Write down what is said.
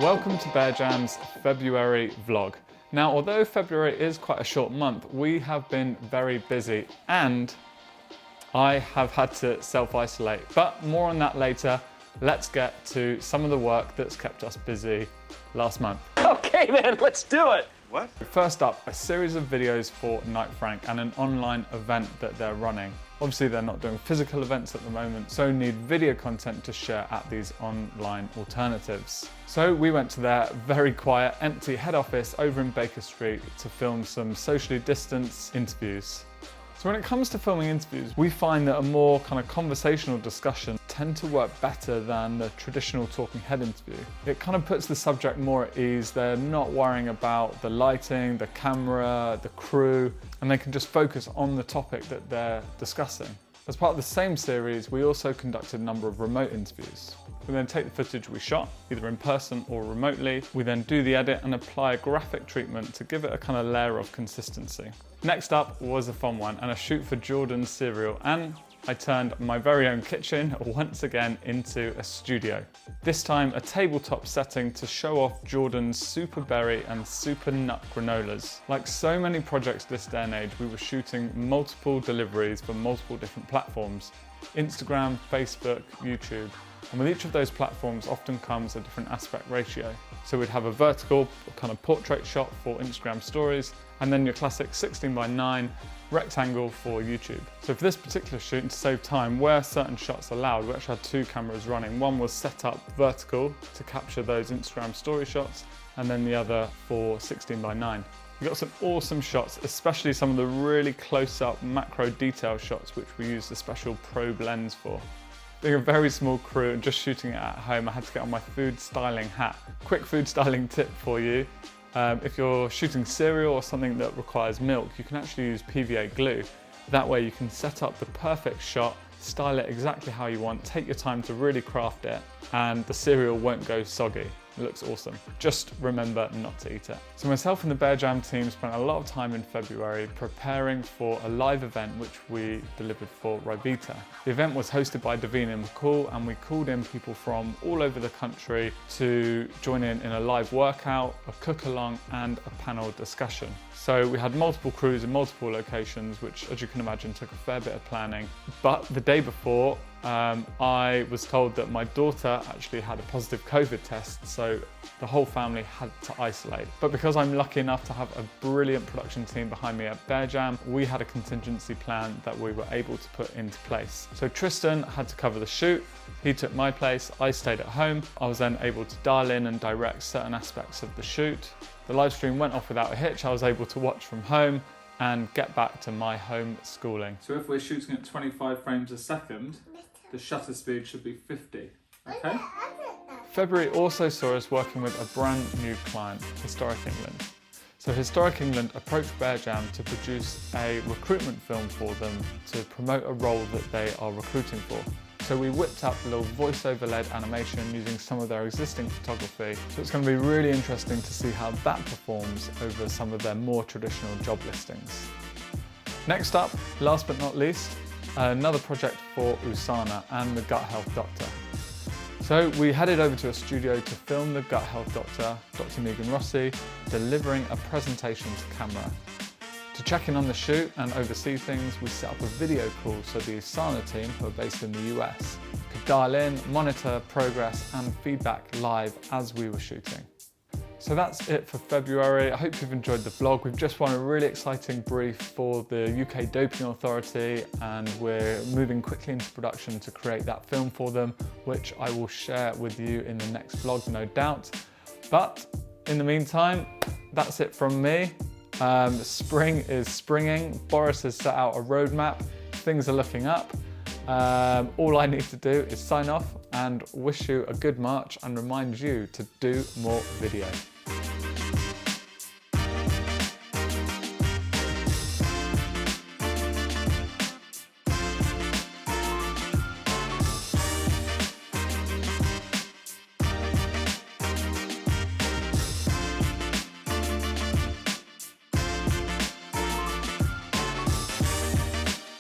Welcome to Bear Jam's February vlog. Now, although February is quite a short month, we have been very busy and I have had to self-isolate, but more on that later. Let's get to some of the work that's kept us busy last month. Okay then, let's do it. What? First up, a series of videos for Knight Frank and an online event that they're running. Obviously they're not doing physical events at the moment, so need video content to share at these online alternatives. So we went to their very quiet, empty head office over in Baker Street to film some socially distanced interviews. So when it comes to filming interviews, we find that a more kind of conversational discussion tend to work better than the traditional talking head interview. It kind of puts the subject more at ease. They're not worrying about the lighting, the camera, the crew, and they can just focus on the topic that they're discussing. As part of the same series, we also conducted a number of remote interviews. We then take the footage we shot, either in person or remotely. We then do the edit and apply a graphic treatment to give it a kind of layer of consistency. Next up was a fun one and a shoot for Jordan's cereal, and I turned my very own kitchen once again into a studio. This time a tabletop setting to show off Jordan's super berry and super nut granolas. Like so many projects this day and age, we were shooting multiple deliveries for multiple different platforms: Instagram, Facebook, YouTube. And with each of those platforms often comes a different aspect ratio. So we'd have a vertical kind of portrait shot for Instagram stories, and then your classic 16:9 rectangle for YouTube. So for this particular shoot, and to save time, where certain shots allowed, we actually had two cameras running. One was set up vertical to capture those Instagram story shots, and then the other for 16:9. We got some awesome shots, especially some of the really close-up macro detail shots, which we used a special probe lens for. Being a very small crew and just shooting it at home, I had to get on my food styling hat. Quick food styling tip for you. If you're shooting cereal or something that requires milk, you can actually use PVA glue. That way you can set up the perfect shot, style it exactly how you want, take your time to really craft it, and the cereal won't go soggy. It looks awesome. Just remember not to eat it. So myself and the Bear Jam team spent a lot of time in February preparing for a live event which we delivered for Ryvita. The event was hosted by Davina McCall, and we called in people from all over the country to join in a live workout, a cook-along and a panel discussion. So we had multiple crews in multiple locations, which, as you can imagine, took a fair bit of planning. But the day before, I was told that my daughter actually had a positive COVID test, so the whole family had to isolate. But because I'm lucky enough to have a brilliant production team behind me at Bear Jam, we had a contingency plan that we were able to put into place. So Tristan had to cover the shoot, he took my place, I stayed at home. I was then able to dial in and direct certain aspects of the shoot. The live stream went off without a hitch. I was able to watch from home and get back to my home schooling. So if we're shooting at 25 frames a second, the shutter speed should be 50, okay? February also saw us working with a brand new client, Historic England. So Historic England approached Bear Jam to produce a recruitment film for them to promote a role that they are recruiting for. So we whipped up a little voiceover-led animation using some of their existing photography. So it's going to be really interesting to see how that performs over some of their more traditional job listings. Next up, last but not least, another project for Usana and the Gut Health Doctor. So we headed over to a studio to film the Gut Health Doctor, Dr. Megan Rossi, delivering a presentation to camera. To check in on the shoot and oversee things, we set up a video call so the Usana team, who are based in the US, could dial in, monitor progress and feedback live as we were shooting. So that's it for February. I hope you've enjoyed the vlog. We've just won a really exciting brief for the UK Doping Authority, and we're moving quickly into production to create that film for them, which I will share with you in the next vlog, no doubt. But in the meantime, that's it from me. Spring is springing. Boris has set out a roadmap. Things are looking up. All I need to do is sign off and wish you a good March and remind you to do more video.